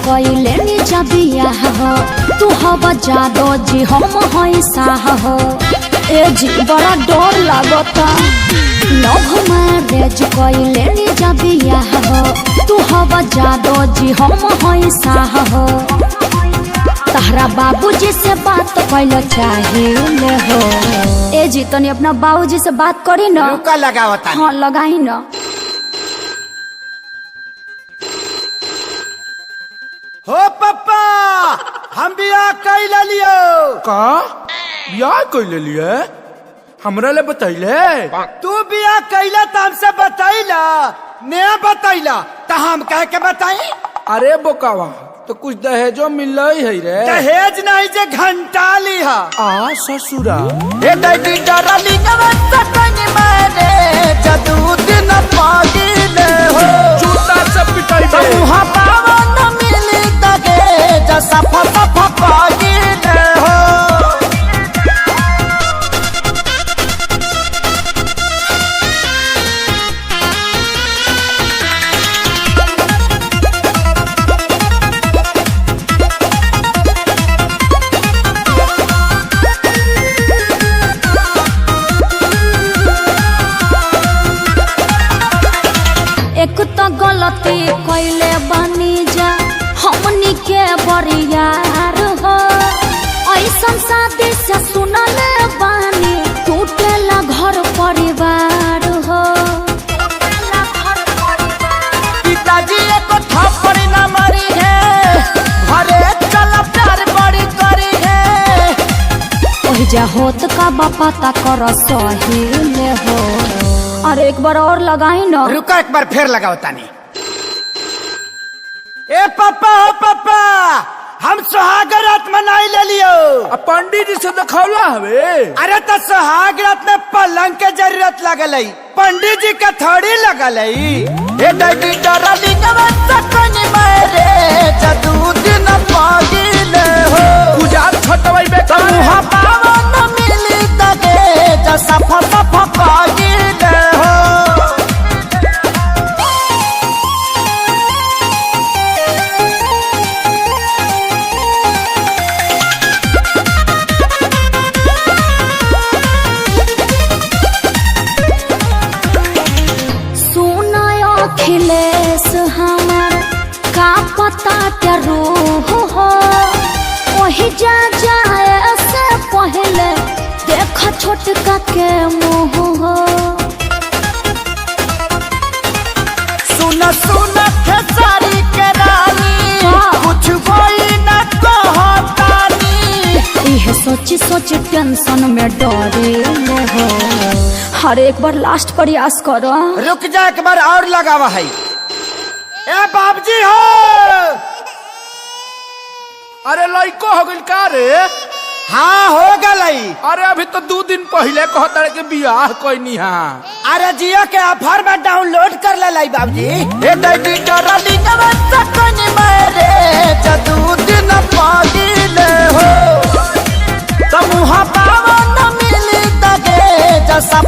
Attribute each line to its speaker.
Speaker 1: कइले नी जबिया हो तू हवा जादो जी हम हई साह हो ए जी बड़ा डर लागता लव मैरिज कइले नी जबिया हो तू हवा जादो जी हम हई साह हो तहरा बाबूजी से बात कइल चाहिए हो ए जी तनी अपना बाबूजी से बात करी ना
Speaker 2: रुका लगावता
Speaker 1: हाँ लगाई ना
Speaker 2: हो पप्पा हम बियाह कैला लियो
Speaker 3: का बियाह कैले लिए हमरा ले बतैले
Speaker 2: तू बियाह कैला त हमसे बतैला नया बतैला त हम कह के बताई
Speaker 3: अरे बोकावा तो कुछ दहेजो मिल है रे
Speaker 2: दहेज नहीं जे घंटा लिहा
Speaker 3: आ ससुरा
Speaker 2: ए दैडी डरली नवत कनी मारे जदू दिन पागिले हो
Speaker 3: जूता से पिटाई बे
Speaker 2: मुहा पावन मिली तगे जसा फसा पागिले हो
Speaker 1: एक तो गलती कइले बनी जा हमनी के बरियार हो ऐसन शादी से सुनले बानी टूटेला घर परिवार हो
Speaker 2: पिताजी एको थप्पड़ न मारी है घरे चल प्यार बड़ी करी है
Speaker 1: ओहि जा होत का बापा ता कर सही ले हो अरे एक बार और लगाई ना
Speaker 2: रुका एक बार फिर लगाओ तानी ए पापा हो पापा हम सुहाग रात मनाई ले लियो
Speaker 3: पंडित जी से दिखौला हवे
Speaker 2: अरे तो सुहाग रात में पलंग के जरूरत लगल है पंडित जी का थोड़ी लगल है ए दैडी डरली नवत कनी मारे जदू दिन पागिले हो
Speaker 3: गुजार छटवाई बे
Speaker 2: मुहा पावन मिली तगे जसा फसा पागिले हो
Speaker 1: अखिलेश हमार का पता के रूह हो वही जा जाए से पहले देख छोटका के मुँह हो
Speaker 2: सुन सुन खेसारी के रानी कुछ कोई न कहतानी
Speaker 1: यह सोची सोची टेंशन में डरे हो हर एक बार लास्ट प्रयास करो
Speaker 2: रुक जा एक बार और लगावा है ए बाबूजी हो
Speaker 3: अरे लइको हो गइल का रे
Speaker 2: हाँ हो गई
Speaker 3: अरे अभी तो 2 दिन पहले कहता के बियाह कोई हां
Speaker 2: अरे जियो के ऑफर में डाउनलोड कर ले लाई बाबूजी ए दैडी डरली नवत कनी मारे जदू दिन पागिले हो त मुहा पावन मिली तगे जसा